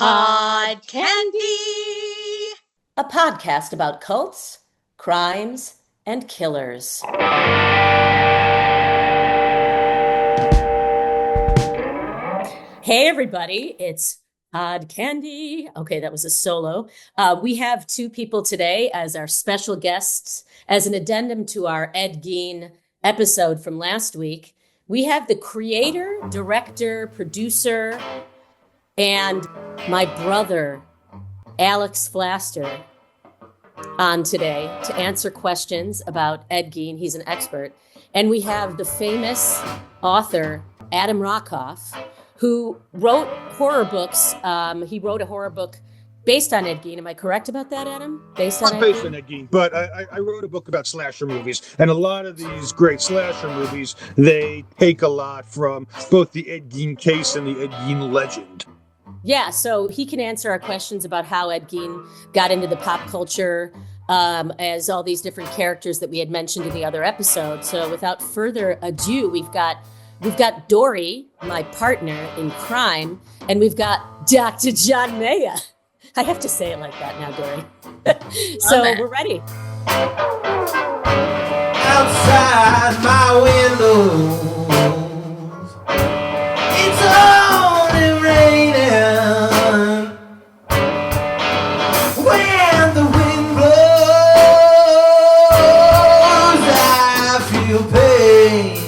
Pod Candy, a podcast about cults, crimes, and killers. Hey everybody, it's Pod Candy. Okay, that was a solo. We have two people today as our special guests, as an addendum to our Ed Gein episode from last week. We have the creator, director, producer, and my brother, Alex Flaster, on today to answer questions about Ed Gein. He's an expert. And we have the famous author, Adam Rockoff, who wrote horror books. He wrote a horror book based on Ed Gein. Am I correct about that, Adam? Based on Ed Gein, but I wrote a book about slasher movies, and a lot of these great slasher movies, they take a lot from both the Ed Gein case and the Ed Gein legend. Yeah, so he can answer our questions about how Ed Gein got into the pop culture as all these different characters that we had mentioned in the other episode. So without further ado, we've got Dori, my partner in crime, and we've got Dr. John Maya. I have to say it like that now, Dori. So we're ready. Outside my windows, it's only raining. When the wind blows, I feel pain.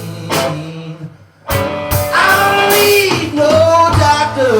I don't need no doctor.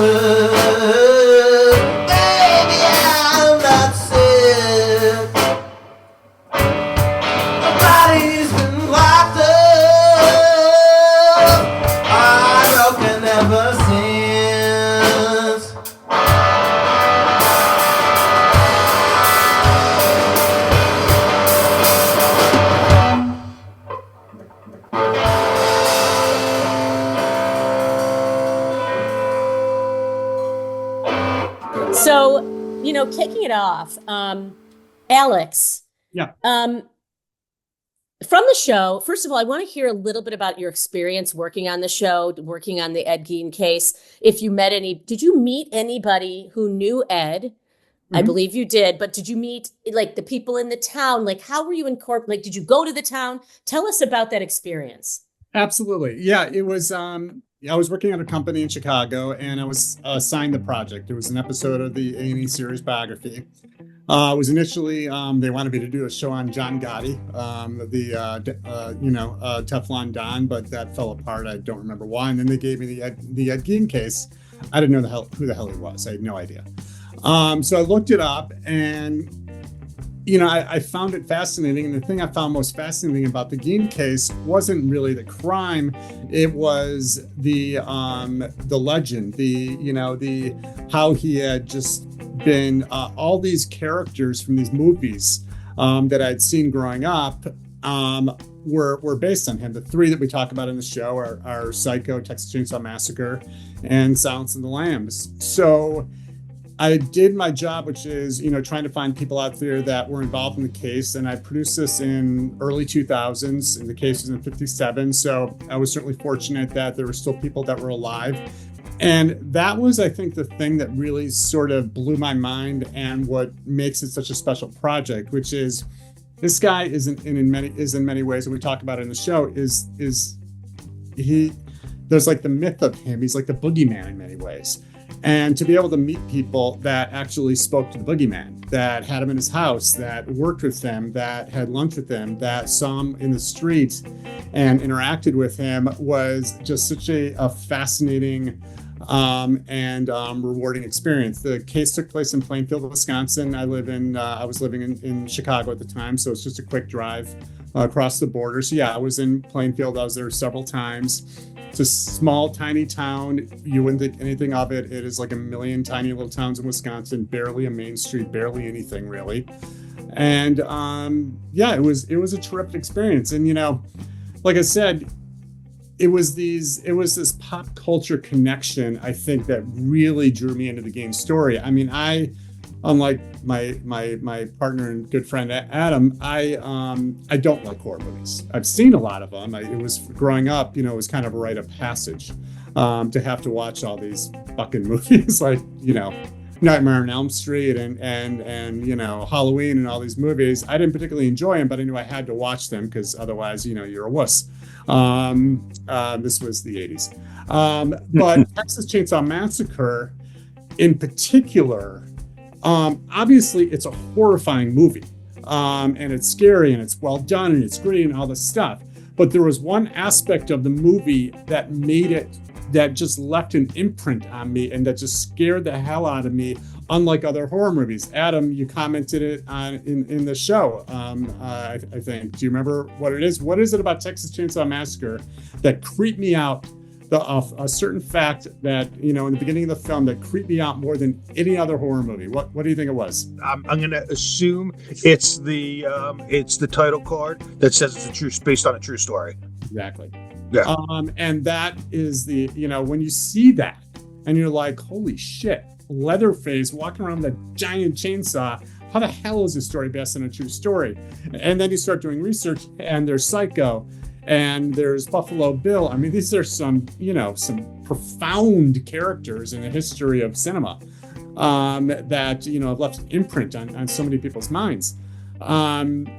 So, kicking it off, Alex. Yeah. From the show, first of all, I want to hear a little bit about your experience working on the show, working on the Ed Gein case. If you met did you meet anybody who knew Ed? Mm-hmm. I believe you did, but did you meet the people in the town? How were you incorporated? Did you go to the town? Tell us about that experience. Absolutely. Yeah, it was, I was working at a company in Chicago, and I was assigned the project. It was an episode of the A&E series Biography. It was initially, they wanted me to do a show on John Gotti, Teflon Don, but that fell apart. I don't remember why. And then they gave me the Ed Gein case. I didn't know who the hell he was. I had no idea. So I looked it up, and I found it fascinating. And the thing I found most fascinating about the Gein case wasn't really the crime. It was the legend, the how he had just been all these characters from these movies that I'd seen growing up were based on him. The three that we talk about in the show are Psycho, Texas Chainsaw Massacre, and Silence of the Lambs. So I did my job, which is, trying to find people out there that were involved in the case. And I produced this in early 2000s, and the case was in 57. So I was certainly fortunate that there were still people that were alive. And that was, I think, the thing that really sort of blew my mind and what makes it such a special project, which is this guy is in many ways, and we talk about it in the show, there's the myth of him. He's like the boogeyman in many ways. And to be able to meet people that actually spoke to the boogeyman, that had him in his house, that worked with him, that had lunch with him, that saw him in the street and interacted with him was just such a fascinating and rewarding experience. The case took place in Plainfield, Wisconsin. I was living in Chicago at the time, so it's just a quick drive across the border. So yeah, I was in Plainfield. I was there several times. It's a small, tiny town. You wouldn't think anything of it. It is like a million tiny little towns in Wisconsin, barely a main street, barely anything really. And it was a terrific experience. And like I said, it was this pop culture connection, I think, that really drew me into the Gein story. I mean, unlike my partner and good friend Adam, I don't like horror movies. I've seen a lot of them. It was growing up, it was kind of a rite of passage to have to watch all these fucking movies. Nightmare on Elm Street and Halloween and all these movies. I didn't particularly enjoy them, but I knew I had to watch them because otherwise, you're a wuss. This was the 80s. But Texas Chainsaw Massacre in particular, obviously it's a horrifying movie. And it's scary and it's well done and it's gritty and all this stuff. But there was one aspect of the movie that just left an imprint on me and that just scared the hell out of me, unlike other horror movies. Adam, you commented it on in the show, I think. Do you remember what it is? What is it about Texas Chainsaw Massacre that creeped me out? A certain fact that, in the beginning of the film that creeped me out more than any other horror movie. What do you think it was? I'm going to assume it's the title card that says it's based on a true story. Exactly. Yeah. And that is when you see that and you're like, holy shit, Leatherface walking around with a giant chainsaw. How the hell is this story based on a true story? And then you start doing research and there's Psycho and there's Buffalo Bill. I mean, these are some profound characters in the history of cinema that, have left an imprint on so many people's minds. And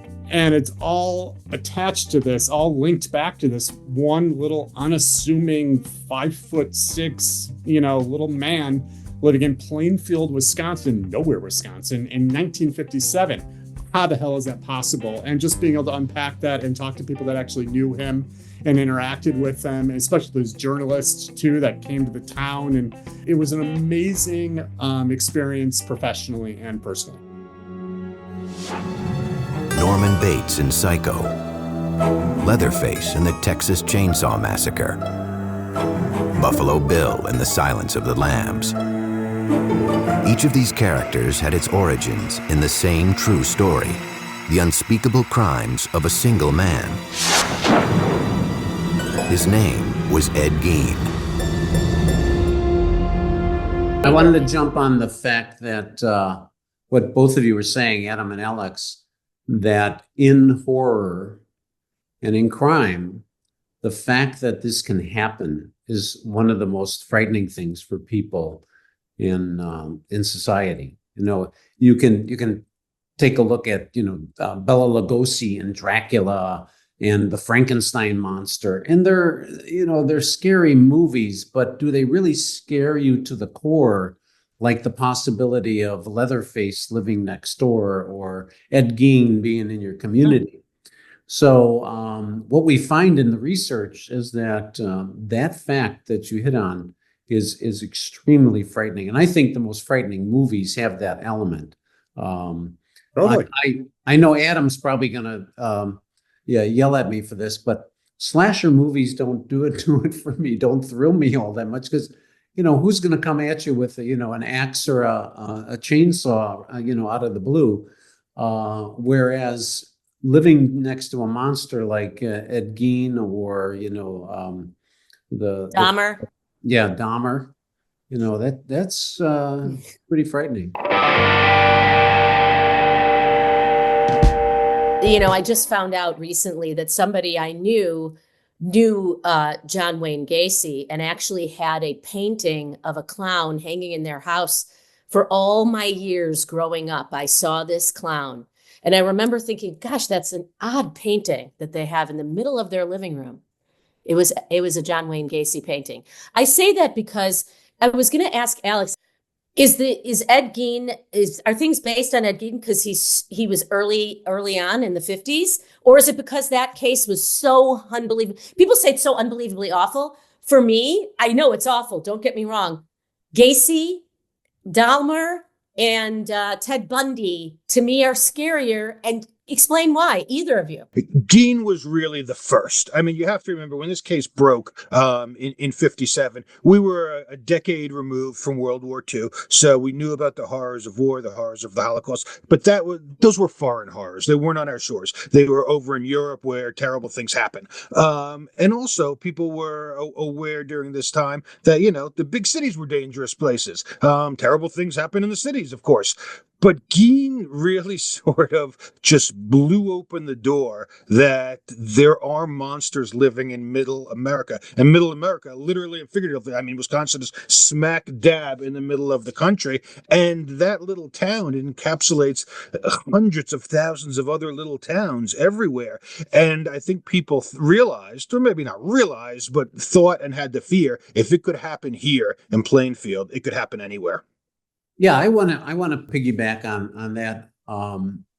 it's all attached to this, all linked back to this one little unassuming 5'6", little man living in Plainfield, Wisconsin, nowhere Wisconsin, in 1957. How the hell is that possible? And just being able to unpack that and talk to people that actually knew him and interacted with them, especially those journalists too that came to the town. And it was an amazing experience professionally and personally. Norman Bates in Psycho, Leatherface in the Texas Chainsaw Massacre, Buffalo Bill in The Silence of the Lambs. Each of these characters had its origins in the same true story, the unspeakable crimes of a single man. His name was Ed Gein. I wanted to jump on the fact that what both of you were saying, Adam and Alex, that in horror and in crime, the fact that this can happen is one of the most frightening things for people in society. You can take a look at Bela Lugosi and Dracula and the Frankenstein monster, and they're scary movies, but do they really scare you to the core? Like the possibility of Leatherface living next door or Ed Gein being in your community. So what we find in the research is that that fact that you hit on is extremely frightening. And I think the most frightening movies have that element. Totally. I know Adam's probably going to yell at me for this, but slasher movies don't do it for me, don't thrill me all that much because who's going to come at you with, an axe or a chainsaw, out of the blue? Whereas living next to a monster like Ed Gein or, Dahmer. Dahmer, that's pretty frightening. I just found out recently that somebody I knew John Wayne Gacy and actually had a painting of a clown hanging in their house. For all my years growing up, I saw this clown. And I remember thinking, gosh, that's an odd painting that they have in the middle of their living room. It was a John Wayne Gacy painting. I say that because I was going to ask Alex, is Ed Gein, are things based on Ed Gein because he was early on in the 50s? Or is it because that case was so unbelievable? People say it's so unbelievably awful. For me, I know it's awful. Don't get me wrong. Gacy, Dahmer, and Ted Bundy, to me, are scarier. And explain why, either of you. Gein was really the first. I mean, you have to remember when this case broke in 57, we were a decade removed from World War II. So we knew about the horrors of war, the horrors of the Holocaust, but those were foreign horrors. They weren't on our shores. They were over in Europe where terrible things happen. And also people were aware during this time that, the big cities were dangerous places. Terrible things happen in the cities, of course. But Gein really sort of just blew open the door that there are monsters living in Middle America. And Middle America, literally and figuratively, I mean, Wisconsin is smack dab in the middle of the country. And that little town encapsulates hundreds of thousands of other little towns everywhere. And I think people realized, or maybe not realized, but thought and had the fear, if it could happen here in Plainfield, it could happen anywhere. Yeah, I want to piggyback on that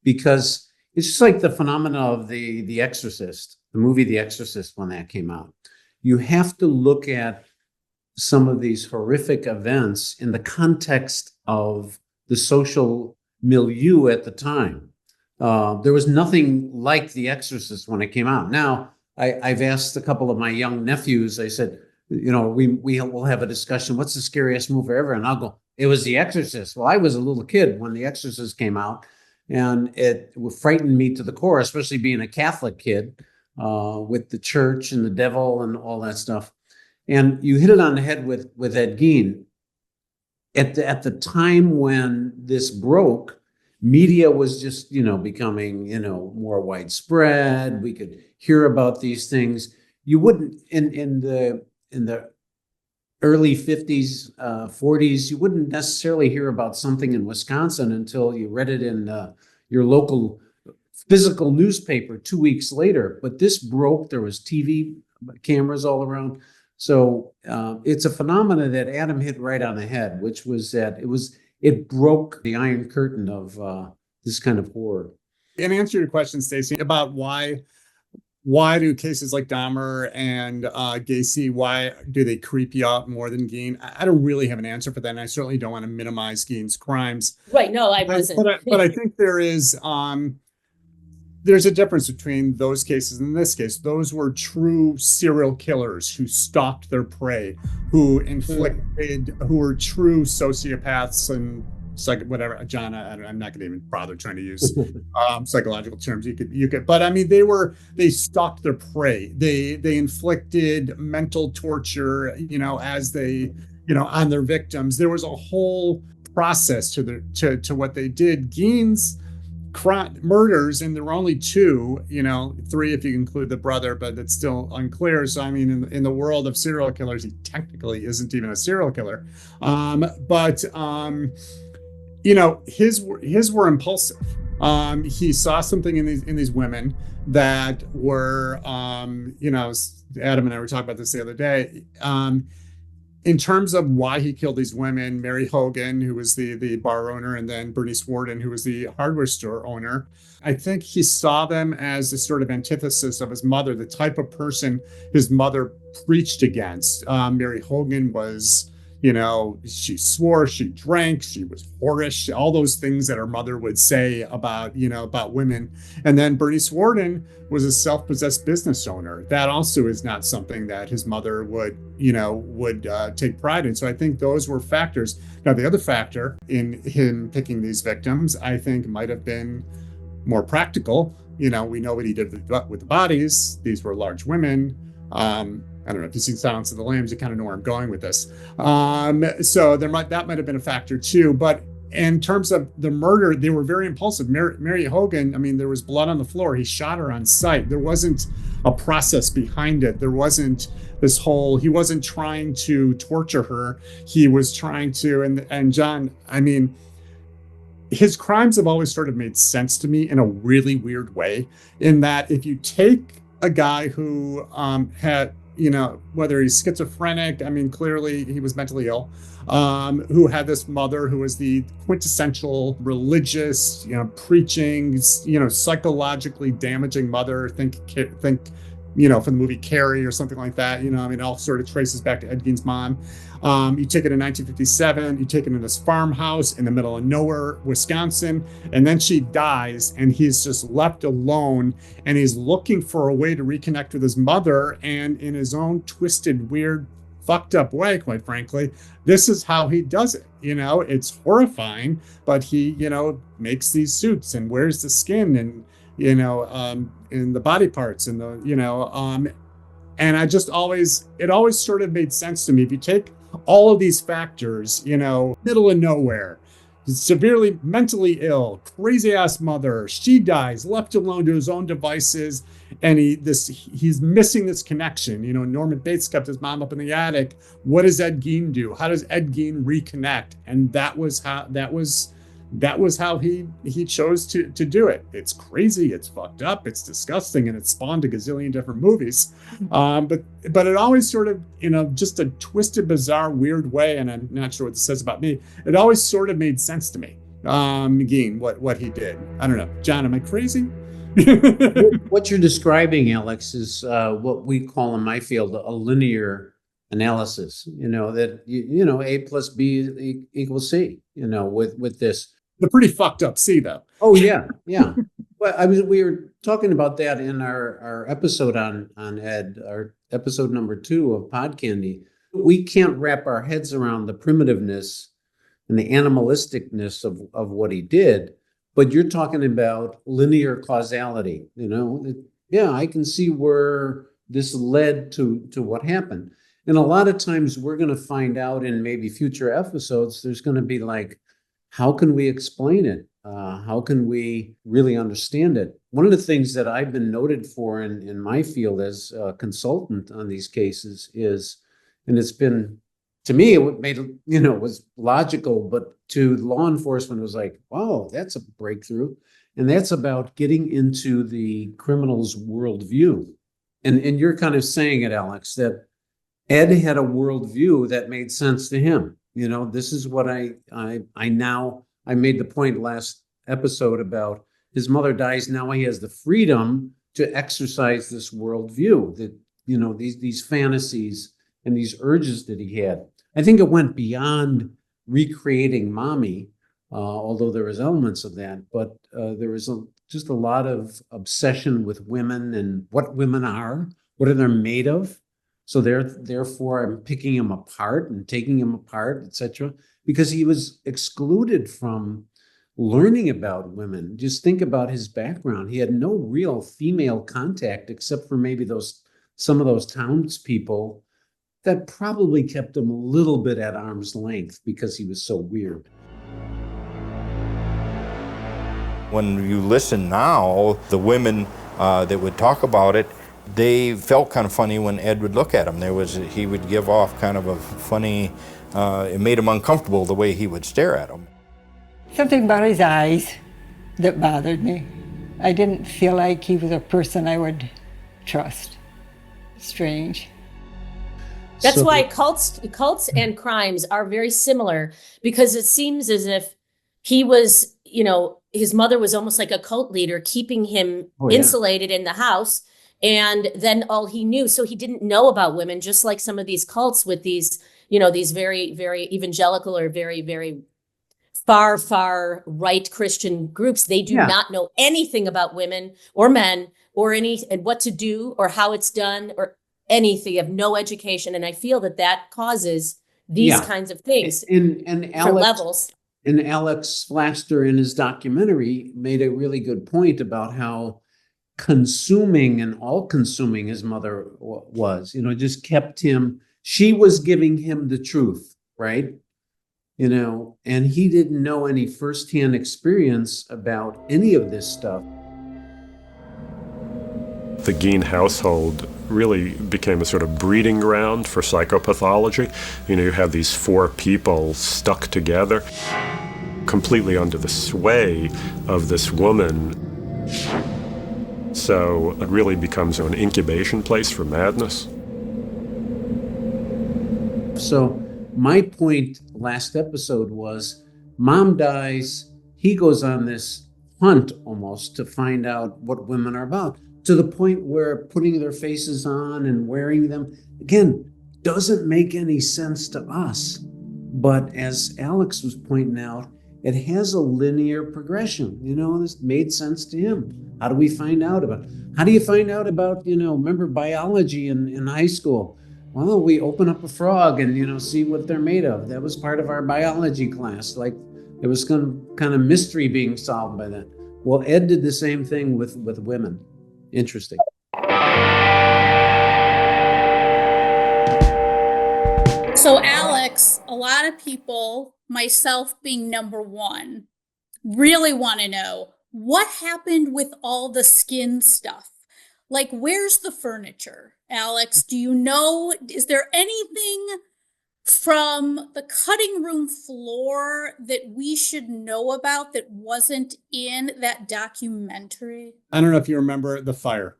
because it's just like the phenomena of the Exorcist, the movie The Exorcist when that came out. You have to look at some of these horrific events in the context of the social milieu at the time. There was nothing like The Exorcist when it came out. Now, I've asked a couple of my young nephews. I said, we will have a discussion. What's the scariest movie ever? And I'll go, it was The Exorcist. Well, I was a little kid when The Exorcist came out, and it frightened me to the core, especially being a Catholic kid with the church and the devil and all that stuff. And you hit it on the head with Ed Gein. At the time when this broke, media was just becoming more widespread. We could hear about these things. You wouldn't in the early 50s, 40s, you wouldn't necessarily hear about something in Wisconsin until you read it in your local physical newspaper 2 weeks later. But this broke. There was TV cameras all around. So it's a phenomena that Adam hit right on the head, which was that it broke the iron curtain of this kind of horror. In answer to your question, Stacey, about why do cases like Dahmer and Gacy, why do they creep you out more than Gein? I don't really have an answer for that, and I certainly don't want to minimize Gein's crimes. Right, no, I wasn't. But I think there's a difference between those cases and this case. Those were true serial killers who stalked their prey, who were true sociopaths and whatever. John, I'm not going to even bother trying to use psychological terms. You could, but I mean, they stalked their prey. They inflicted mental torture, as they, on their victims. There was a whole process to what they did. Gein's murders, and there were only two, 3 if you include the brother, but it's still unclear. So I mean, in the world of serial killers, he technically isn't even a serial killer. His were impulsive. He saw something in these women that were, Adam and I were talking about this the other day. In terms of why he killed these women, Mary Hogan, who was the bar owner, and then Bernice Worden, who was the hardware store owner, I think he saw them as a sort of antithesis of his mother, the type of person his mother preached against. Mary Hogan was, she swore, she drank, she was whorish, all those things that her mother would say about women. And then Bernice Worden was a self-possessed business owner. That also is not something that his mother would take pride in. So I think those were factors. Now, the other factor in him picking these victims, I think, might have been more practical. We know what he did with the bodies. These were large women. I don't know if you've seen Silence of the Lambs, you kind of know where I'm going with this. So that might have been a factor too. But in terms of the murder, they were very impulsive. Mary Hogan, I mean, there was blood on the floor. He shot her on sight. There wasn't a process behind it. There wasn't he wasn't trying to torture her. He was trying to, and John, I mean, his crimes have always sort of made sense to me in a really weird way, in that if you take a guy who had, whether he's schizophrenic, I mean, clearly he was mentally ill, who had this mother who was the quintessential religious, preaching, psychologically damaging mother. Think, from the movie Carrie or something like that. It all sort of traces back to Ed Gein's mom. You take it in 1957, you take it in this farmhouse in the middle of nowhere, Wisconsin, and then she dies and he's just left alone, and he's looking for a way to reconnect with his mother, and in his own twisted, weird, fucked up way, quite frankly, this is how he does it. It's horrifying, but he, makes these suits and wears the skin and, in the body parts and the, and it always sort of made sense to me. If you take all of these factors, middle of nowhere, severely mentally ill, crazy ass mother. She dies, left alone to his own devices, and he's missing this connection. You know, Norman Bates kept his mom up in the attic. What does Ed Gein do? How does Ed Gein reconnect? And that was how he chose to do it. It's crazy, it's fucked up, it's disgusting, and it spawned a gazillion different movies. But it always sort of, you know, just a twisted, bizarre, weird way, and I'm not sure what this says about me, it always sort of made sense to me. Gein, what he did. I don't know. John, am I crazy? What you're describing, Alex, is what we call in my field a linear analysis. You know, that you know, A plus B equals C. You know, with this. The pretty fucked up C, though. Oh yeah. Well, we were talking about that in our episode on Ed, our episode number 2 of Pod Candy. We can't wrap our heads around the primitiveness and the animalisticness of what he did. But you're talking about linear causality, you know? Yeah, I can see where this led to what happened. And a lot of times we're going to find out in maybe future episodes, there's going to be like, how can we explain it? How can we really understand it? One of the things that I've been noted for in my field as a consultant on these cases is, and it's been, to me, it made, you know, it was logical, but to law enforcement, it was like, wow, that's a breakthrough. And that's about getting into the criminal's worldview. And you're kind of saying it, Alex, that Ed had a worldview that made sense to him. You know, this is what I made the point last episode about his mother dies. Now he has the freedom to exercise this worldview that, you know, these fantasies and these urges that he had. I think it went beyond recreating mommy, although there was elements of that, but there was just a lot of obsession with women and what women are, what are they made of. So therefore, I'm picking him apart and taking him apart, etc., because he was excluded from learning about women. Just think about his background. He had no real female contact except for maybe some of those townspeople that probably kept him a little bit at arm's length because he was so weird. When you listen now, the women that would talk about it, they felt kind of funny when Ed would look at them. He would give off kind of a funny, it made him uncomfortable the way he would stare at them. Something about his eyes that bothered me. I didn't feel like he was a person I would trust. Strange. That's why cults and crimes are very similar, because it seems as if he was, you know, his mother was almost like a cult leader, keeping him insulated in the house. And then all he knew, so he didn't know about women, just like some of these cults with these, you know, these very, very evangelical or very, very far right Christian groups. They do not know anything about women or men or and what to do or how it's done or anything. They have no education. And I feel that causes these kinds of things and for levels. And Alex Flaster in his documentary made a really good point about how consuming and all-consuming his mother was, you know, just kept him, she was giving him the truth, right? You know, and he didn't know any firsthand experience about any of this stuff. The Gein household really became a sort of breeding ground for psychopathology. You know, you have these 4 people stuck together, completely under the sway of this woman. So it really becomes an incubation place for madness. So my point last episode was, mom dies, he goes on this hunt almost to find out what women are about, to the point where putting their faces on and wearing them, again, doesn't make any sense to us. But as Alex was pointing out, it has a linear progression. You know, this made sense to him. How do we find out about it? How do you find out about, you know, remember biology in high school? Well, we open up a frog and, you know, see what they're made of. That was part of our biology class. Like, it was kind of mystery being solved by that. Well, Ed did the same thing with women. Interesting. So Alex, a lot of people, myself being number one, really want to know what happened with all the skin stuff. Like, where's the furniture? Alex, do you know, is there anything from the cutting room floor that we should know about that wasn't in that documentary? I don't know if you remember the fire,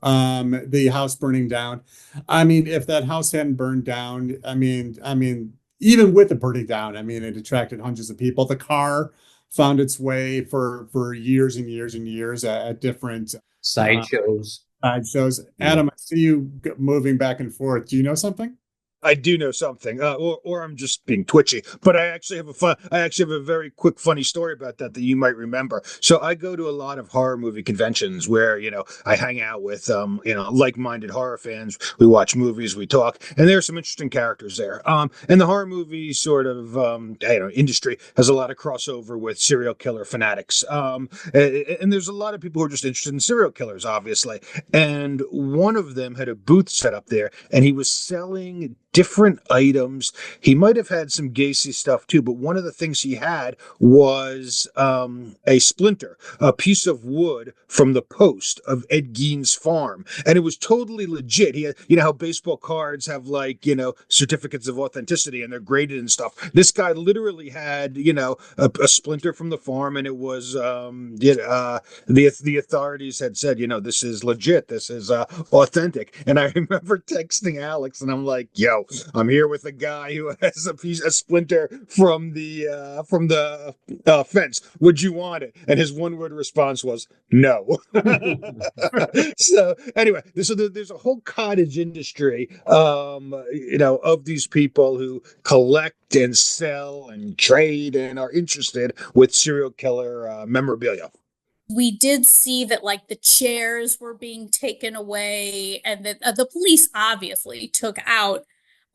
the house burning down. I mean, if that house hadn't burned down, I mean, even with it burning down, I mean, it attracted hundreds of people. The car found its way for years and years and years at different Sideshows. Sideshows. Adam, I see you moving back and forth. Do you know something? I do know something, or I'm just being twitchy. But I actually have a very quick, funny story about that you might remember. So I go to a lot of horror movie conventions where I hang out with like-minded horror fans. We watch movies, we talk, and there are some interesting characters there. And the horror movie sort of industry has a lot of crossover with serial killer fanatics. And there's a lot of people who are just interested in serial killers, obviously. And one of them had a booth set up there, and he was selling different items. He might have had some Gacy stuff too, but one of the things he had was a splinter, a piece of wood from the post of Ed Gein's farm. And it was totally legit. He had, how baseball cards have certificates of authenticity and they're graded and stuff. This guy literally had, a splinter from the farm, and it was, the authorities had said, this is legit. This is authentic. And I remember texting Alex, and I'm like, yo, I'm here with a guy who has a splinter from the fence. Would you want it? And his one-word response was no. So anyway, there's a whole cottage industry, of these people who collect and sell and trade and are interested with serial killer memorabilia. We did see that the chairs were being taken away, and that the police obviously took out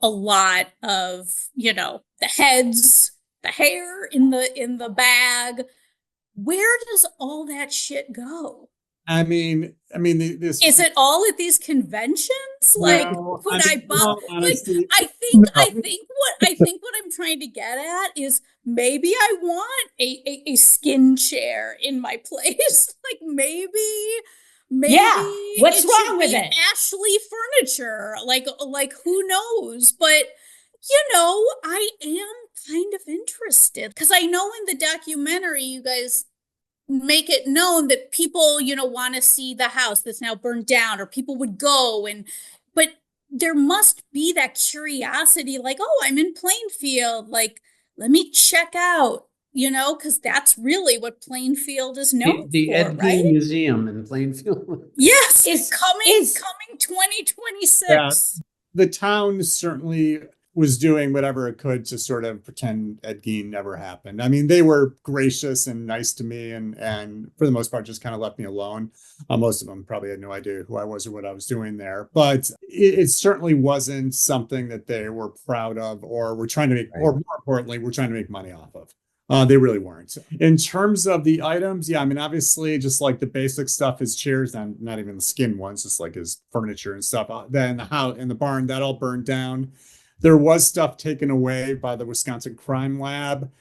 a lot of, the heads, the hair in the bag. Where does all that shit go? I mean, this is it all at these conventions? No, honestly, I think what I'm trying to get at is maybe I want a skin chair in my place. Maybe yeah, what's wrong with it? Ashley furniture, who knows? But I am kind of interested because I know in the documentary you guys make it known that people want to see the house that's now burned down, or people would go, but there must be that curiosity, oh, I'm in Plainfield, let me check out, because that's really what Plainfield is known the for, Ed Gein right? Museum in Plainfield. Yes, it's coming 2026. Yeah, the town certainly was doing whatever it could to sort of pretend Ed Gein never happened. I mean, they were gracious and nice to me, and for the most part, just kind of left me alone. Most of them probably had no idea who I was or what I was doing there, but it certainly wasn't something that they were proud of or were trying to make, or more importantly, were trying to make money off of. They really weren't. In terms of the items, yeah, I mean, obviously, just the basic stuff, his chairs, and not even the skin ones, just his furniture and stuff. Then the house and the barn, that all burned down. There was stuff taken away by the Wisconsin Crime Lab.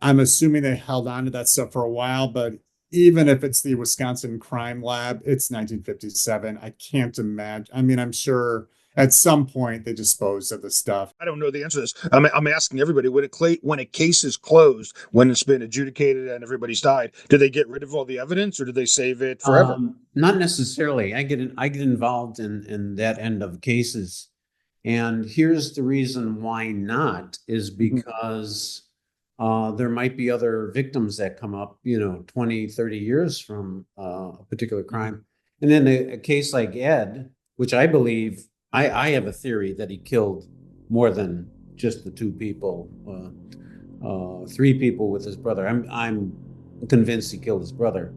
I'm assuming they held on to that stuff for a while, but even if it's the Wisconsin Crime Lab, it's 1957. I can't imagine. I mean, I'm sure at some point they disposed of the stuff. I don't know the answer to this. I'm asking everybody, when a case is closed, when it's been adjudicated and everybody's died, do they get rid of all the evidence, or do they save it forever? Not necessarily. I get involved in that end of cases. And here's the reason why not, is because there might be other victims that come up, 20, 30 years from a particular crime. And then a case like Ed, which I believe, I have a theory that he killed more than just the two people, 3 people with his brother. I'm convinced he killed his brother.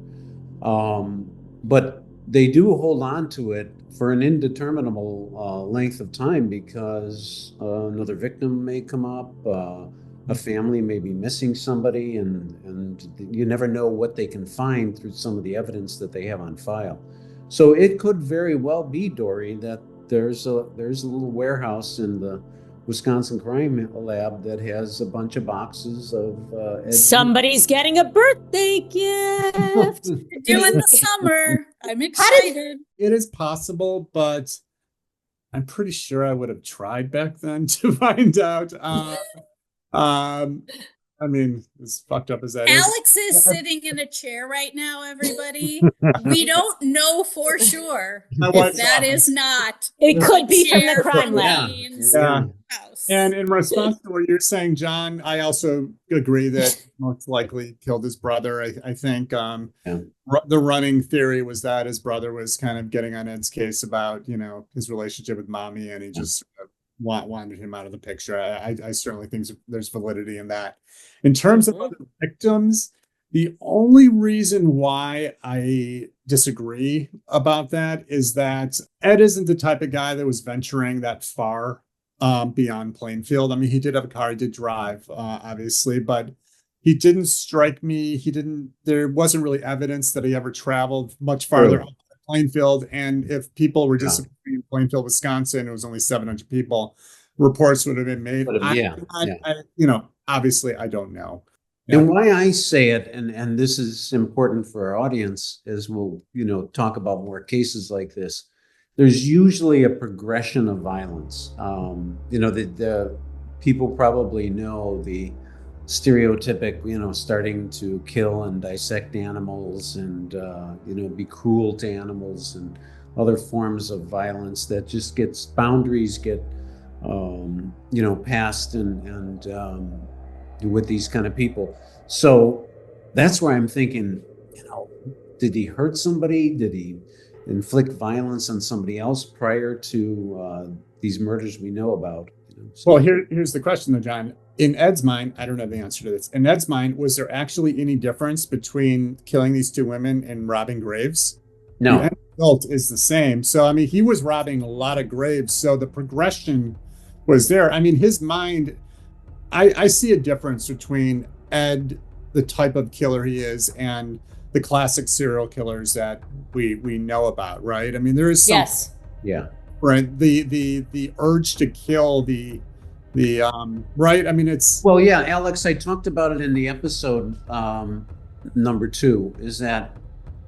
But they do hold on to it for an indeterminable length of time, because another victim may come up, a family may be missing somebody, and you never know what they can find through some of the evidence that they have on file. So it could very well be, Dori, that there's a little warehouse in the Wisconsin Crime Lab that has a bunch of boxes of Ed Gein. Somebody's getting a birthday gift. Doing the summer. I'm excited. It is possible, but I'm pretty sure I would have tried back then to find out. I mean, as fucked up as that is. Alex is sitting in a chair right now, everybody. We don't know for sure if that is not. It could be from the chair crime lab. Dean's Yeah. house. And in response to what you're saying, John, I also agree that most likely killed his brother. I think the running theory was that his brother was kind of getting on Ed's case about, his relationship with mommy, and he just wanted him out of the picture. I certainly think there's validity in that. In terms of other victims, the only reason why I disagree about that is that Ed isn't the type of guy that was venturing that far beyond Plainfield. I mean, he did have a car, he did drive, obviously, but he didn't strike me. There wasn't really evidence that he ever traveled much farther outside of Plainfield. And if people were disappearing in Plainfield, Wisconsin, it was only 700 people, reports would have been made. Obviously, I don't know. And why I say it, and this is important for our audience, as we'll, talk about more cases like this, there's usually a progression of violence. The people probably know the stereotypic, starting to kill and dissect animals and, be cruel to animals and other forms of violence that just boundaries get, passed and with these kind of people. So that's where I'm thinking, did he hurt somebody? Did he inflict violence on somebody else prior to these murders we know about? Well, here's the question though, John. In Ed's mind, I don't know the answer to this. In Ed's mind, was there actually any difference between killing these two women and robbing graves? No. The end result is the same. So, I mean, he was robbing a lot of graves. So the progression was there. I mean, his mind, I see a difference between Ed, the type of killer he is, and the classic serial killers that we know about, right? I mean, there is some, yes, yeah, right. The urge to kill, the right. I mean, it's Alex, I talked about it in the episode number 2. Is that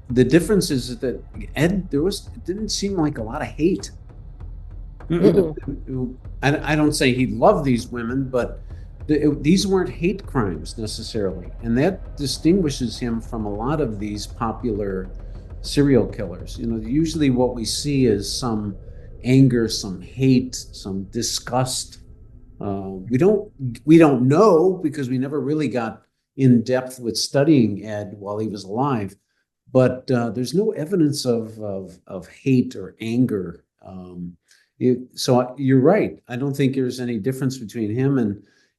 the difference is that Ed, it didn't seem like a lot of hate. I don't say he loved these women, but these weren't hate crimes necessarily, and that distinguishes him from a lot of these popular serial killers. Usually what we see is some anger, some hate, some disgust. We don't know because we never really got in depth with studying Ed while he was alive, but there's no evidence of hate or anger. So you're right. I don't think there's any difference between him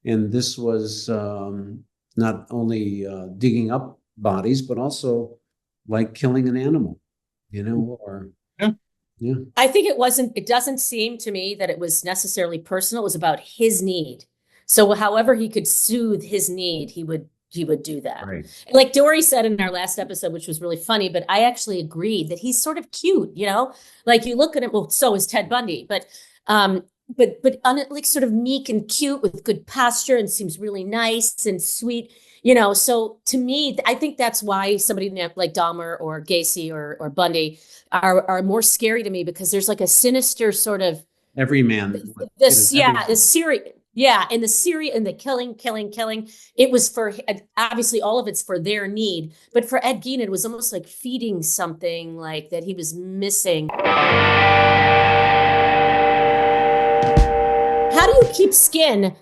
and this was not only digging up bodies, but also like killing an animal, or yeah. I think it doesn't seem to me that it was necessarily personal. It was about his need. So however he could soothe his need, he would do that. Right. Like Dori said in our last episode, which was really funny, but I actually agreed that he's sort of cute, like you look at him. Well, so is Ted Bundy, but like sort of meek and cute with good posture and seems really nice and sweet, So to me, I think that's why somebody like Dahmer or Gacy or Bundy are more scary to me, because there's like a sinister sort of everyman. The killing. It was for, obviously all of it's for their need, but for Ed Gein, it was almost like feeding something like that he was missing. How do you keep skin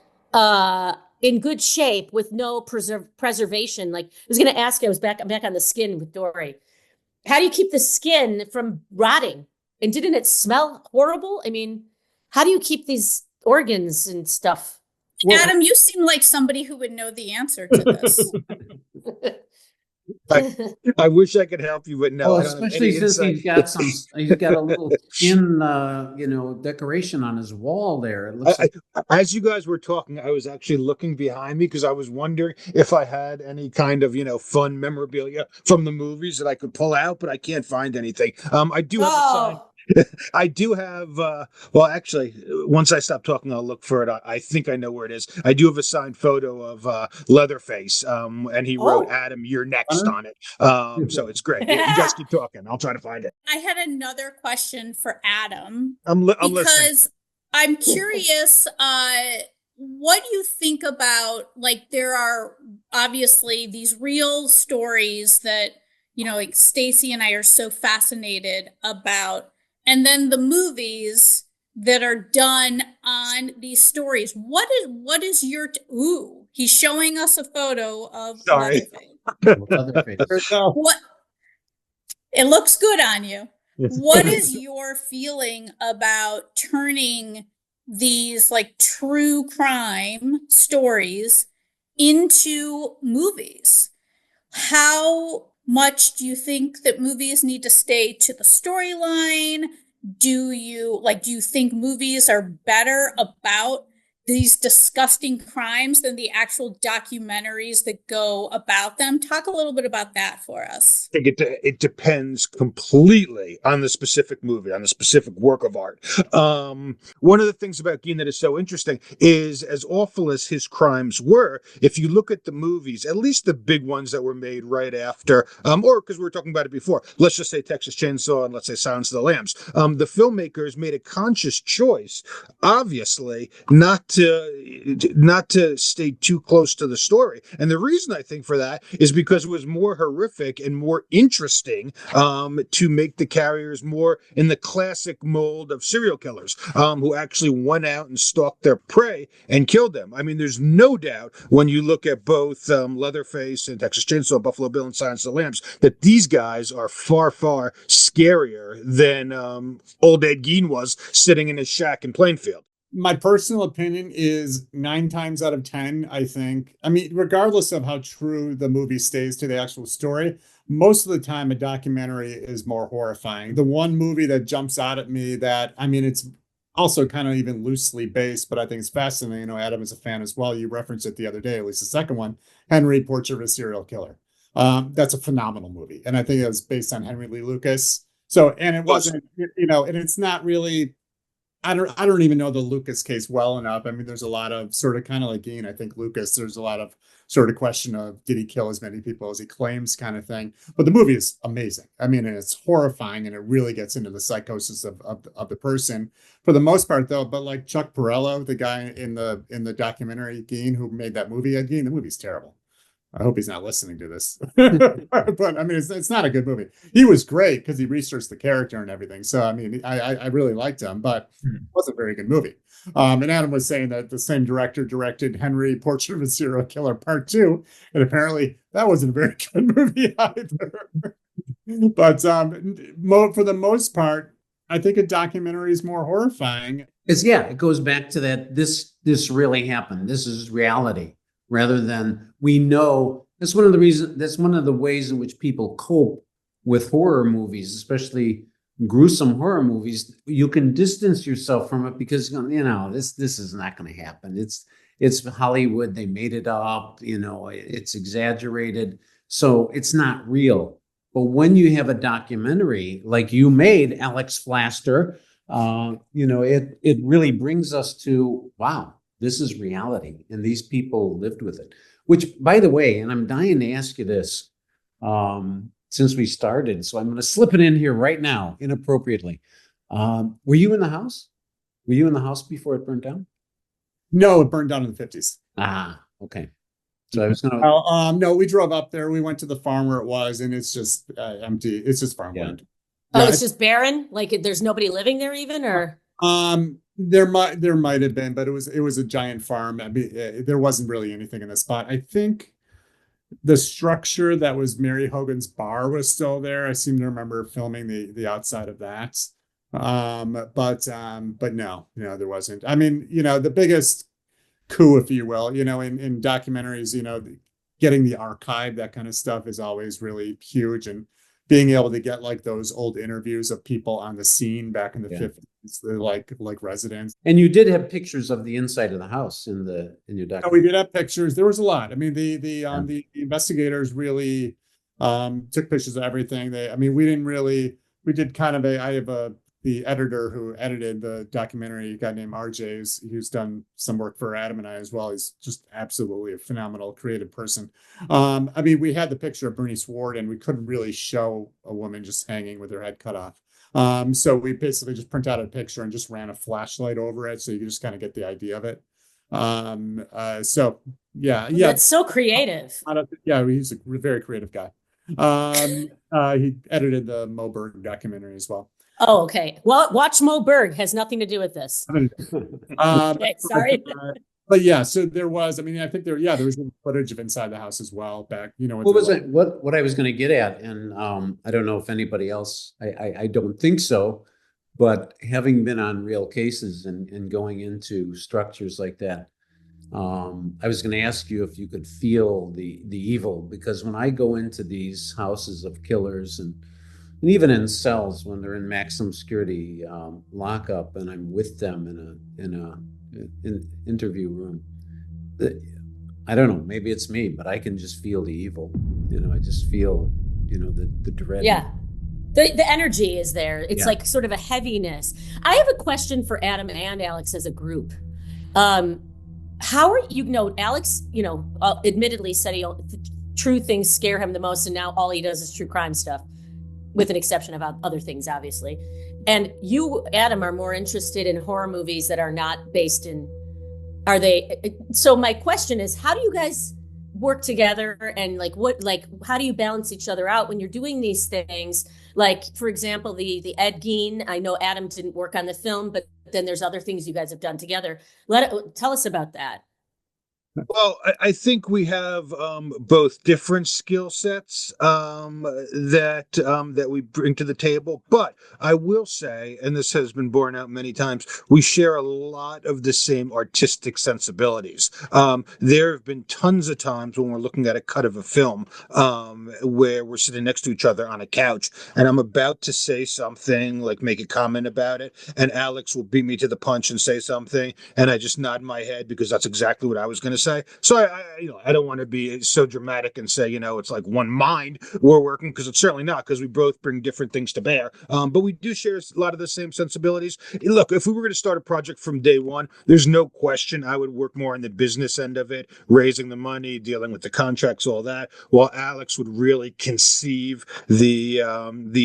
in good shape with no preservation? Like I was going to ask you, I'm back on the skin with Dori. How do you keep the skin from rotting? And didn't it smell horrible? I mean, how do you keep these organs and stuff? Adam, you seem like somebody who would know the answer to this. I wish I could help you, but no. Especially since he's got a little skin, decoration on his wall there. It looks as you guys were talking, I was actually looking behind me because I was wondering if I had any kind of, fun memorabilia from the movies that I could pull out, but I can't find anything. I do have a sign I do have, well, actually, once I stop talking, I'll look for it. I think I know where it is. I do have a signed photo of Leatherface, and he wrote, Oh. Adam, you're next on it. So it's great. You guys keep talking. I'll try to find it. I had another question for Adam I'm listening. because I'm curious, what do you think about, like, there are obviously these real stories that, you know, like Stacey and I are so fascinated about, and then the movies that are done on these stories. What is your ooh, he's showing us a photo of Sorry. Leatherface. What, it looks good on you. What is your feeling about turning these like true crime stories into movies? How much do you think that movies need to stay to the storyline? Do you think movies are better about these disgusting crimes than the actual documentaries that go about them? Talk a little bit about that for us. I think it depends completely on the specific movie, on the specific work of art. One of the things about Gein that is so interesting is, as awful as his crimes were, if you look at the movies, at least the big ones that were made right after, or because we were talking about it before, let's just say Texas Chainsaw and let's say Silence of the Lambs, the filmmakers made a conscious choice, obviously, not to stay too close to the story. And the reason I think for that is because it was more horrific and more interesting to make the carriers more in the classic mold of serial killers who actually went out and stalked their prey and killed them. I mean, there's no doubt when you look at both Leatherface and Texas Chainsaw, Buffalo Bill and Silence of the Lambs, that these guys are far, far scarier than old Ed Gein was sitting in his shack in Plainfield. My personal opinion is 9 times out of 10, I think. I mean, regardless of how true the movie stays to the actual story, most of the time a documentary is more horrifying. The one movie that jumps out at me that, I mean, it's also kind of even loosely based, but I think it's fascinating. You know, Adam is a fan as well. You referenced it the other day, at least the second one, Henry, Portrait of a Serial Killer. That's a phenomenal movie. And I think it was based on Henry Lee Lucas. So, and it wasn't, you know, and it's not really, I don't even know the Lucas case well enough. I mean, there's a lot of sort of kind of like Gein, I think Lucas, there's a lot of sort of question of, did he kill as many people as he claims kind of thing. But the movie is amazing. I mean, and it's horrifying and it really gets into the psychosis of the person for the most part though. But like Chuck Perrello, the guy in the documentary Gein who made that movie, Ed Gein, the movie's terrible. I hope he's not listening to this. But I mean, it's not a good movie. He was great because he researched the character and everything. So, I mean, I really liked him, but it wasn't a very good movie. And Adam was saying that the same director directed Henry, Portrait of a Serial Killer Part 2. And apparently that wasn't a very good movie either. But for the most part, I think a documentary is more horrifying. It goes back to that this really happened. This is reality. Rather than we know, that's one of the ways in which people cope with horror movies, especially gruesome horror movies. You can distance yourself from it because, you know, this is not going to happen. It's Hollywood. They made it up, you know, it's exaggerated. So it's not real. But when you have a documentary like you made, Alex Flaster, you know, it really brings us to, wow, this is reality, and these people lived with it. Which, by the way, and I'm dying to ask you this since we started, so I'm going to slip it in here right now, inappropriately. Were you in the house? Were you in the house before it burned down? No, it burned down in the 50s. Ah, okay. So I was going to. No, we drove up there. We went to the farm where it was, and it's just empty. It's just farmland. Oh, Yeah, it's just barren? Like there's nobody living there even, or? There might have been, but it was a giant farm. I mean, there wasn't really anything in the spot. I think the structure that was Mary Hogan's bar was still there. I seem to remember filming the outside of that. But no, there wasn't. I mean, you know, the biggest coup, if you will, you know, in documentaries, you know, getting the archive, that kind of stuff is always really huge, and being able to get like those old interviews of people on the scene back in the 50s, they're like residents. And you did have pictures of the inside of the house in your documentary. No, we did have pictures. There was a lot. I mean, the investigators really took pictures of everything. We did kind of I have a the editor who edited the documentary, a guy named RJ, who's done some work for Adam and I as well. He's just absolutely a phenomenal creative person. I mean, we had the picture of Bernice Ward, and we couldn't really show a woman just hanging with her head cut off. So we basically just print out a picture and just ran a flashlight over it, so you can just kind of get the idea of it. So yeah. That's so creative. Yeah, he's a very creative guy. He edited the Mo Berg documentary as well. Oh, okay. Well, watch Mo Berg. Has nothing to do with this. Okay, sorry. But yeah, so there was, I mean, I think there was footage of inside the house as well back, What was it? What I was going to get at, and I don't know if anybody else, I don't think so, but having been on real cases and going into structures like that, I was going to ask you if you could feel the evil, because when I go into these houses of killers and even in cells when they're in maximum security lockup, and I'm with them in an interview room, I don't know, maybe it's me, but I can just feel the evil. I just feel, the dread. Yeah. The energy is there. It's like sort of a heaviness. I have a question for Adam and Alex as a group. How are Alex, admittedly said true things scare him the most, and now all he does is true crime stuff, with an exception of other things, obviously. And you, Adam, are more interested in horror movies that are not based in, so my question is, how do you guys work together, and how do you balance each other out when you're doing these things? Like, for example, the Ed Gein, I know Adam didn't work on the film, but then there's other things you guys have done together. Tell us about that. Well, I think we have both different skill sets that we bring to the table. But I will say, and this has been borne out many times, we share a lot of the same artistic sensibilities. There have been tons of times when we're looking at a cut of a film where we're sitting next to each other on a couch, and I'm about to say something, like make a comment about it, and Alex will beat me to the punch and say something, and I just nod my head because that's exactly what I was going to say. So I don't want to be so dramatic and say, it's like one mind we're working, because it's certainly not, because we both bring different things to bear. But we do share a lot of the same sensibilities. Look, if we were going to start a project from day one, there's no question I would work more on the business end of it, raising the money, dealing with the contracts, all that, while Alex would really conceive the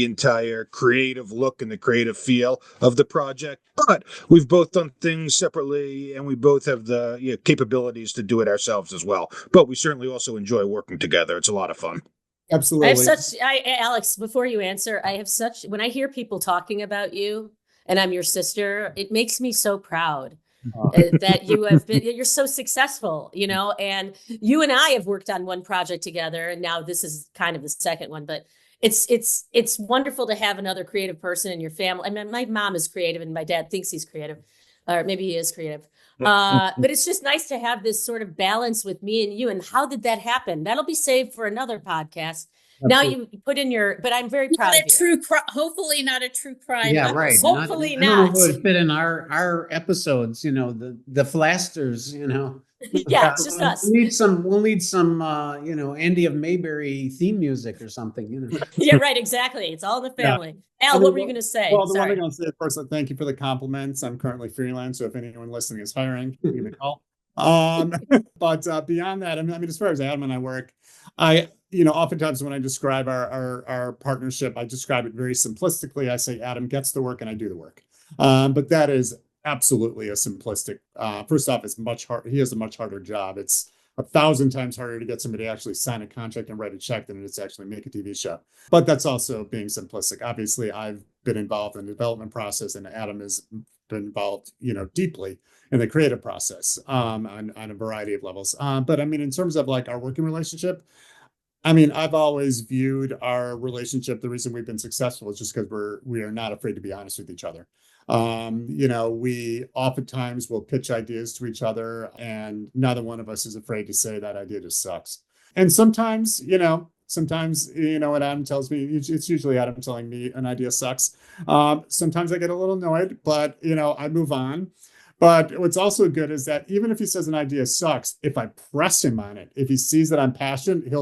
entire creative look and the creative feel of the project. But we've both done things separately, and we both have the capabilities to do it ourselves as well. But we certainly also enjoy working together. It's a lot of fun. Absolutely. Alex, before you answer, when I hear people talking about you, and I'm your sister, it makes me so proud that you're so successful, and you and I have worked on one project together, and now this is kind of the second one, but it's wonderful to have another creative person in your family. I mean, my mom is creative and my dad thinks he's creative, or maybe he is creative. But it's just nice to have this sort of balance with me and you. And how did that happen? That'll be saved for another podcast. Now you put in but I'm very proud of you. Hopefully not a true crime. Yeah, right. Hopefully not. I don't know who would fit in our episodes, the Flasters, Yeah, it's just us. We'll need some Andy of Mayberry theme music or something, Yeah, right, exactly. It's all in the family. Yeah. Al, what were you going to say? Well, the one thing I'll say, first, thank you for the compliments. I'm currently freelance, so if anyone listening is hiring, give me a call. But beyond that, I mean, as far as Adam and I work, oftentimes when I describe our partnership, I describe it very simplistically. I say Adam gets the work and I do the work. But that is absolutely a simplistic. First off, it's much harder. He has a much harder job. It's 1,000 times harder to get somebody to actually sign a contract and write a check than it is to actually make a TV show. But that's also being simplistic. Obviously, I've been involved in the development process, and Adam has been involved, deeply in the creative process on a variety of levels. But I mean, in terms of like our working relationship, I mean, I've always viewed our relationship, the reason we've been successful is just because we are not afraid to be honest with each other. We oftentimes will pitch ideas to each other, and neither one of us is afraid to say that idea just sucks. And sometimes, what Adam tells me, it's usually Adam telling me an idea sucks. Sometimes I get a little annoyed, but, I move on. But what's also good is that even if he says an idea sucks, if I press him on it, if he sees that I'm passionate,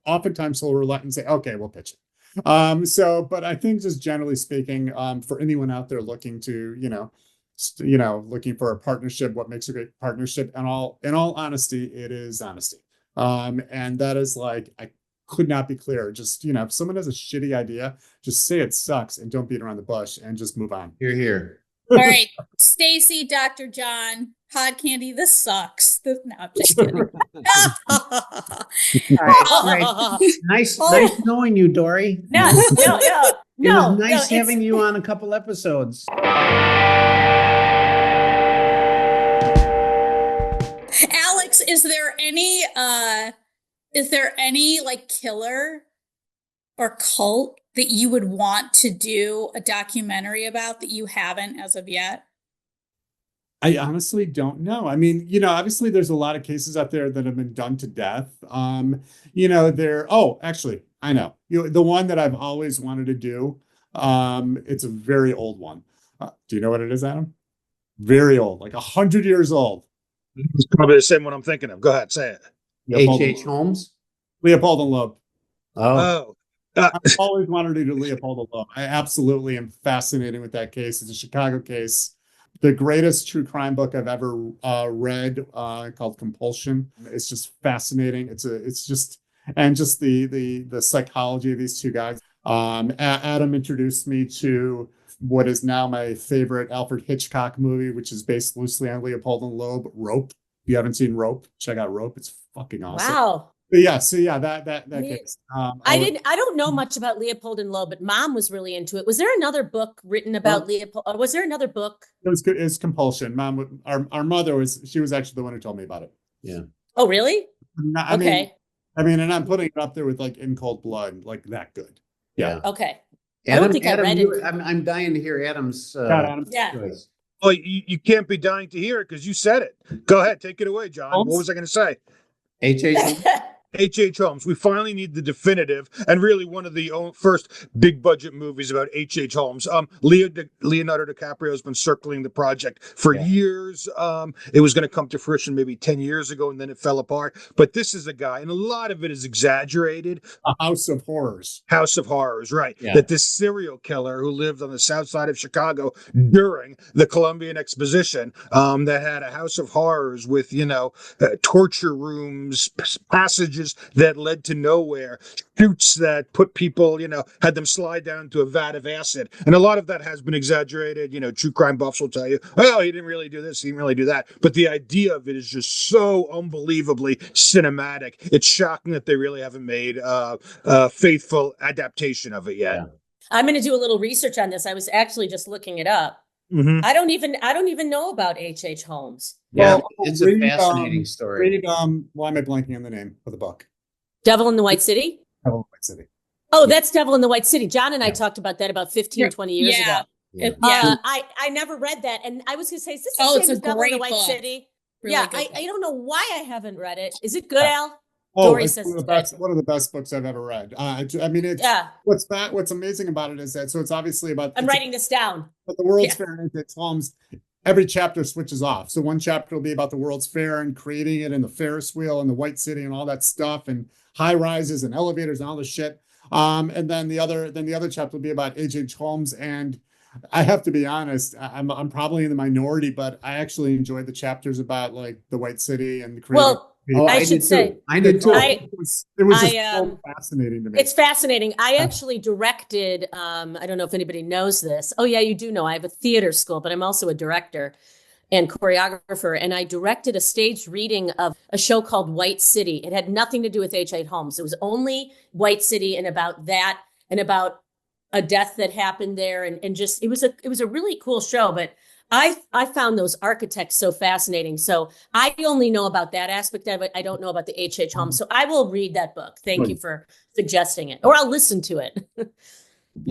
oftentimes he'll relent and say, okay, we'll pitch it. But I think just generally speaking, for anyone out there looking to, looking for a partnership, what makes a great partnership? And in all honesty, it is honesty. And that is like, I could not be clearer. Just, if someone has a shitty idea, just say it sucks and don't beat around the bush and just move on. You're here. All right, Stacey, Dr. John, Hard Candy, this sucks. No, I'm just kidding. All right. Nice knowing you, Dori. No. It was nice no, having you on a couple episodes. Alex, is there any like killer or cult that you would want to do a documentary about that you haven't as of yet? I honestly don't know. I mean, obviously there's a lot of cases out there that have been done to death. Actually, I know. The one that I've always wanted to do, it's a very old one. Do you know what it is, Adam? Very old, like 100 years old. It's probably the same one I'm thinking of. Go ahead, say it. H.H. Holmes? Leopold and Loeb. Oh. I've always wanted to do Leopold and Loeb. I absolutely am fascinated with that case. It's a Chicago case. The greatest true crime book I've ever read, called Compulsion. It's just fascinating. It's just the psychology of these two guys. Adam introduced me to what is now my favorite Alfred Hitchcock movie, which is based loosely on Leopold and Loeb, Rope. If you haven't seen Rope, check out Rope. It's fucking awesome. Wow. But that case. I don't know much about Leopold and Loeb, but Mom was really into it. Was there another book written about Leopold? Or was there another book? It was good. It's Compulsion. Mom, our mother was actually the one who told me about it. Yeah. Oh, really? Okay. And I'm putting it up there with like In Cold Blood, like that good. Yeah. Okay. Adam, I don't think I read it. I'm dying to hear Adam's. Adam. Yeah. choice. Well, you can't be dying to hear it because you said it. Go ahead, take it away, John. Holmes? What was I going to say? H.H. H.H. Holmes. We finally need the definitive and really one of the first big budget movies about H.H. Holmes. Leonardo DiCaprio has been circling the project for years. It was going to come to fruition maybe 10 years ago and then it fell apart. But this is a guy, and a lot of it is exaggerated. A House of Horrors. House of Horrors, right. Yeah. That this serial killer who lived on the south side of Chicago during the Columbian Exposition, that had a House of Horrors with, torture rooms, passages that led to nowhere, chutes that put people, had them slide down to a vat of acid. And a lot of that has been exaggerated. True crime buffs will tell you, oh, he didn't really do this, he didn't really do that. But the idea of it is just so unbelievably cinematic. It's shocking that they really haven't made a faithful adaptation of it yet. Yeah. I'm going to do a little research on this. I was actually just looking it up. Mm-hmm. I don't even know about H.H. Holmes. Yeah, Well, it's a fascinating story. Why am I blanking on the name of the book? Devil in the White City? Devil in the White City. Oh, that's Devil in the White City. John and I talked about that about 15, 20 years ago. Yeah. I never read that. And I was going to say, is this the it's same a as Devil in the great White book. City? Really Yeah, good book. I don't know why I haven't read it. Is it good, Al? Oh, Dori it's says one of, it's the best, good. one of the best books I've ever read. What's amazing about it is that, so it's obviously about. I'm writing this down. But the World's Fair and H.H. Holmes, every chapter switches off. So one chapter will be about the World's Fair and creating it and the Ferris wheel and the White City and all that stuff and high rises and elevators and all this shit. And then the other chapter will be about H.H. Holmes. And I have to be honest, I'm probably in the minority, but I actually enjoyed the chapters about like the White City and the creative. Well, I should say, I did too. It was just so fascinating to me. It's fascinating. I actually directed, I don't know if anybody knows this. Oh yeah, you do know. I have a theater school, but I'm also a director and choreographer. And I directed a staged reading of a show called White City. It had nothing to do with H.H. Holmes. It was only White City and about that and about a death that happened there. And just, it was a really cool show, but I found those architects so fascinating. So I only know about that aspect of it. I don't know about the H.H. Holmes. So I will read that book. Thank you for suggesting it. Or I'll listen to it.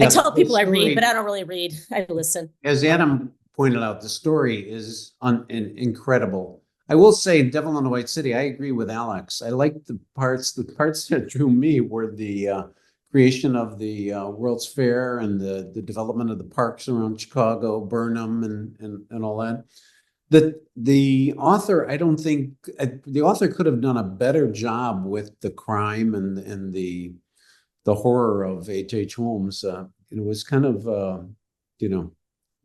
I tell people I read, but I don't really read. I listen. As Adam pointed out, the story is incredible. I will say Devil in the White City, I agree with Alex. I like the parts that drew me were the creation of the World's Fair and the development of the parks around Chicago, Burnham, and all that. The author, I don't think the author could have done a better job with the crime and the the horror of H.H. Holmes, it was kind of,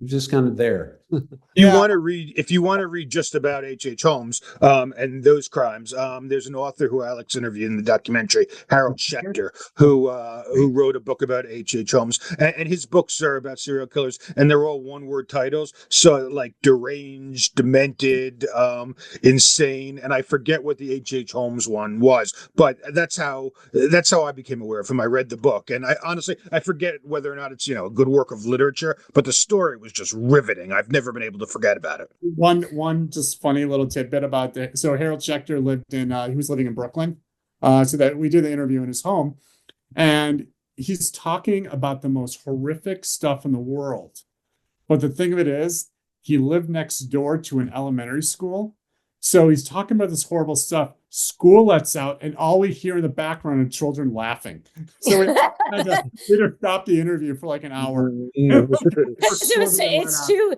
just kind of there. You want to read, if you want to read just about H.H. Holmes and those crimes, there's an author who Alex interviewed in the documentary, Harold Schechter, who wrote a book about H.H. Holmes, and his books are about serial killers, and they're all one-word titles, so like deranged, demented, insane, and I forget what the H.H. Holmes one was, but that's how I became aware of him. I read the book, and I honestly forget whether or not it's a good work of literature, but the story was just riveting. I've never been able to forget about it. One just funny little tidbit about that. So Harold Schechter he was living in Brooklyn. So that we did the interview in his home, and he's talking about the most horrific stuff in the world. But the thing of it is, he lived next door to an elementary school. So he's talking about this horrible stuff. School lets out, and all we hear in the background are children laughing. So we had to stop the interview for like an hour. It's too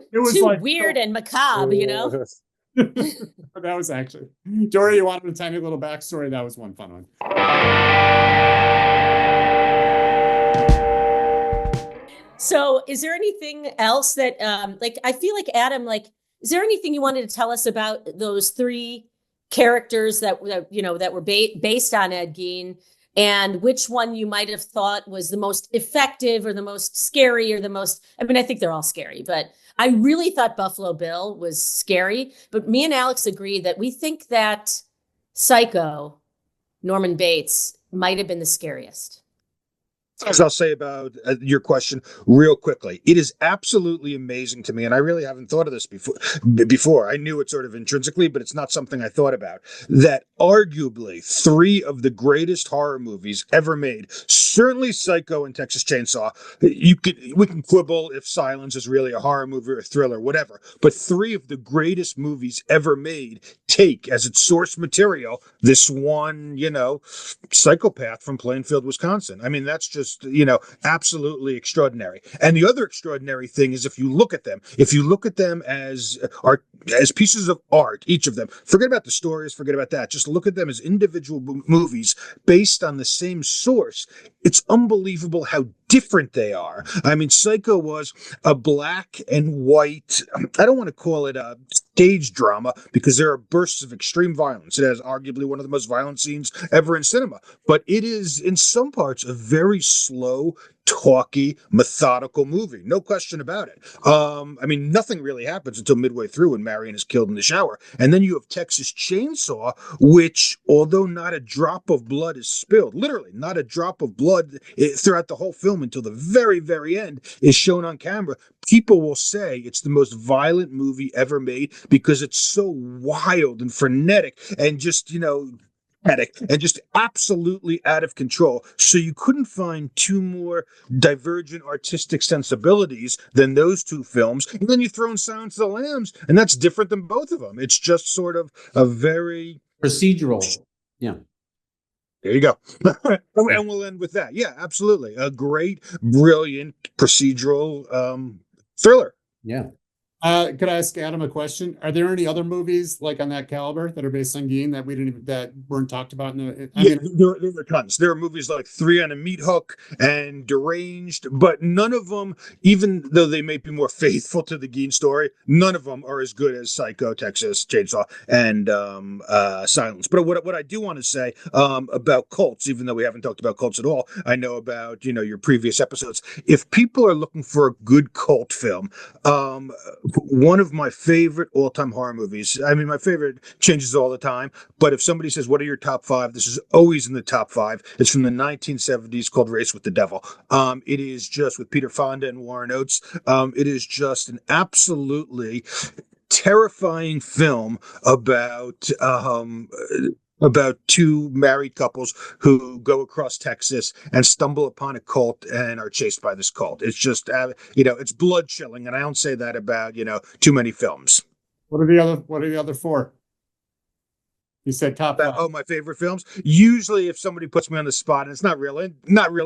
weird and macabre, That was actually, Dori, you wanted a tiny little backstory? That was one fun one. So is there anything else that, I feel like Adam, is there anything you wanted to tell us about those three characters that were based on Ed Gein, and which one you might have thought was the most effective or the most scary or the most, I think they're all scary, but I really thought Buffalo Bill was scary. But me and Alex agree that we think that Psycho, Norman Bates, might have been the scariest. As I'll say about your question real quickly, it is absolutely amazing to me, and I really haven't thought of this before. I knew it sort of intrinsically, but it's not something I thought about, that arguably three of the greatest horror movies ever made, certainly Psycho and Texas Chainsaw, we can quibble if Silence is really a horror movie or a thriller, whatever, but three of the greatest movies ever made take as its source material this one, psychopath from Plainfield, Wisconsin. That's just, absolutely extraordinary. And the other extraordinary thing is if you look at them as art, as pieces of art, each of them, forget about the stories, forget about that, just look at them as individual movies based on the same source. It's unbelievable how different they are. Psycho was a black and white, I don't want to call it a stage drama because there are bursts of extreme violence. It has arguably one of the most violent scenes ever in cinema, but it is in some parts a very slow, talky, methodical movie. No question about it. Nothing really happens until midway through when Marion is killed in the shower. And then you have Texas Chainsaw, which, although not a drop of blood is spilled, literally not a drop of blood throughout the whole film until the very, very end is shown on camera, people will say it's the most violent movie ever made because it's so wild and frenetic and just, and just absolutely out of control. So you couldn't find two more divergent artistic sensibilities than those two films. And then you throw in Silence of the Lambs, and that's different than both of them. It's just sort of a very procedural. Yeah. There you go. And we'll end with that. Yeah, absolutely. A great, brilliant procedural thriller. Yeah. Could I ask Adam a question? Are there any other movies like on that caliber that are based on Gein that weren't talked about in the? There are tons. There are movies like Three on a Meat Hook and Deranged, but none of them, even though they may be more faithful to the Gein story, none of them are as good as Psycho, Texas Chainsaw, and Silence. But what I do want to say about cults, even though we haven't talked about cults at all, I know about your previous episodes. If people are looking for a good cult film, one of my favorite all-time horror movies. My favorite changes all the time, but if somebody says, what are your top five? This is always in the top five. It's from the 1970s called Race with the Devil. It is just with Peter Fonda and Warren Oates. It is just an absolutely terrifying film about two married couples who go across Texas and stumble upon a cult and are chased by this cult. It's just, it's blood chilling. And I don't say that about, too many films. What are the other four? You said top five. Oh, my favorite films. Usually if somebody puts me on the spot, and it's not real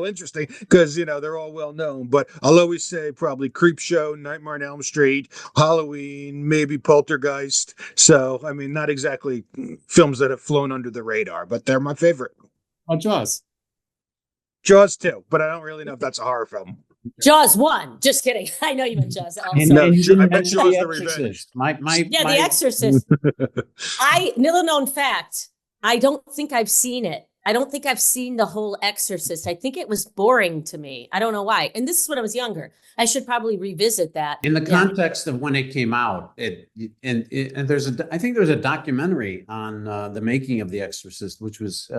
interesting because, they're all well known, but I'll always say probably Creepshow, Nightmare on Elm Street, Halloween, maybe Poltergeist. So, not exactly films that have flown under the radar, but they're my favorite. Oh, Jaws. Jaws 2, but I don't really know if that's a horror film. Jaws 1. Just kidding. I know you meant Jaws. Also. And, No, and you sure, I didn't bet mention Jaws The the Revenge. Exorcist. The Exorcist. Little known fact, I don't think I've seen it. I don't think I've seen the whole Exorcist. I think it was boring to me. I don't know why. And this is when I was younger. I should probably revisit that. In the context of when it came out, I think there's a documentary on the making of The Exorcist, which was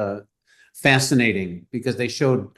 fascinating because they showed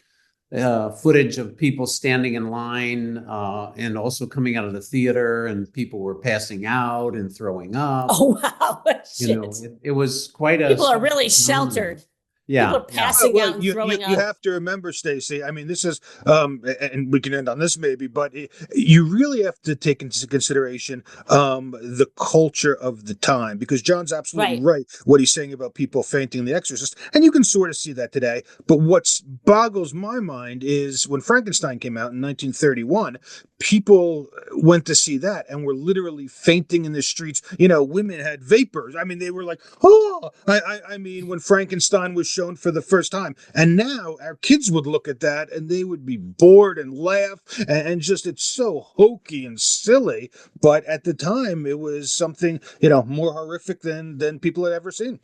footage of people standing in line and also coming out of the theater, and people were passing out and throwing up. Oh, wow. Shit. You know, it was quite a. People are really sheltered. Yeah. People are passing out and throwing up. You have to remember, Stacey, I mean, this is, and we can end on this maybe, but you really have to take into consideration the culture of the time, because John's absolutely right what he's saying about people fainting The Exorcist, and you can sort of see that today. But what boggles my mind is when Frankenstein came out in 1931, people went to see that and were literally fainting in the streets. You know, women had vapors. I mean, they were like, oh, I mean, when Frankenstein was shown for the first time. And now our kids would look at that and they would be bored and laugh and just, it's so hokey and silly. But at the time, it was something, you know, more horrific than people had ever seen.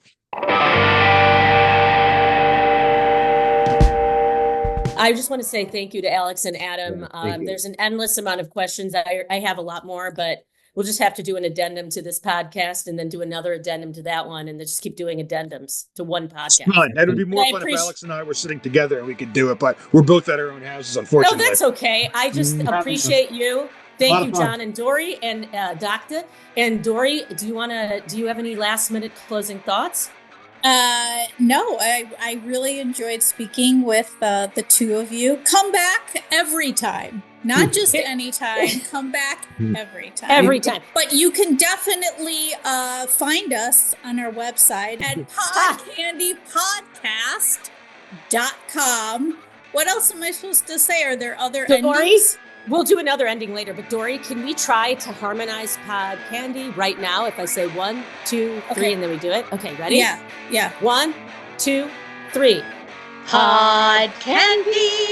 I just want to say thank you to Alex and Adam. There's an endless amount of questions. I have a lot more, but we'll just have to do an addendum to this podcast and then do another addendum to that one, and then just keep doing addendums to one podcast. Fun. That would be more fun if Alex and I were sitting together and we could do it, but we're both at our own houses, unfortunately. No, that's okay. I just appreciate you. Thank you, John and Dori and Dr. And Dori, do you have any last minute closing thoughts? No, I really enjoyed speaking with the two of you. Come back every time. Not just any time. Come back every time. Every time. But you can definitely find us on our website at podcandypodcast.com. What else am I supposed to say? Are there other endings? We'll do another ending later, but Dori, can we try to harmonize Pod Candy right now? If I say 1, 2, 3, and then we do it? Okay, ready? Yeah. 1, 2, 3. Pod Candy.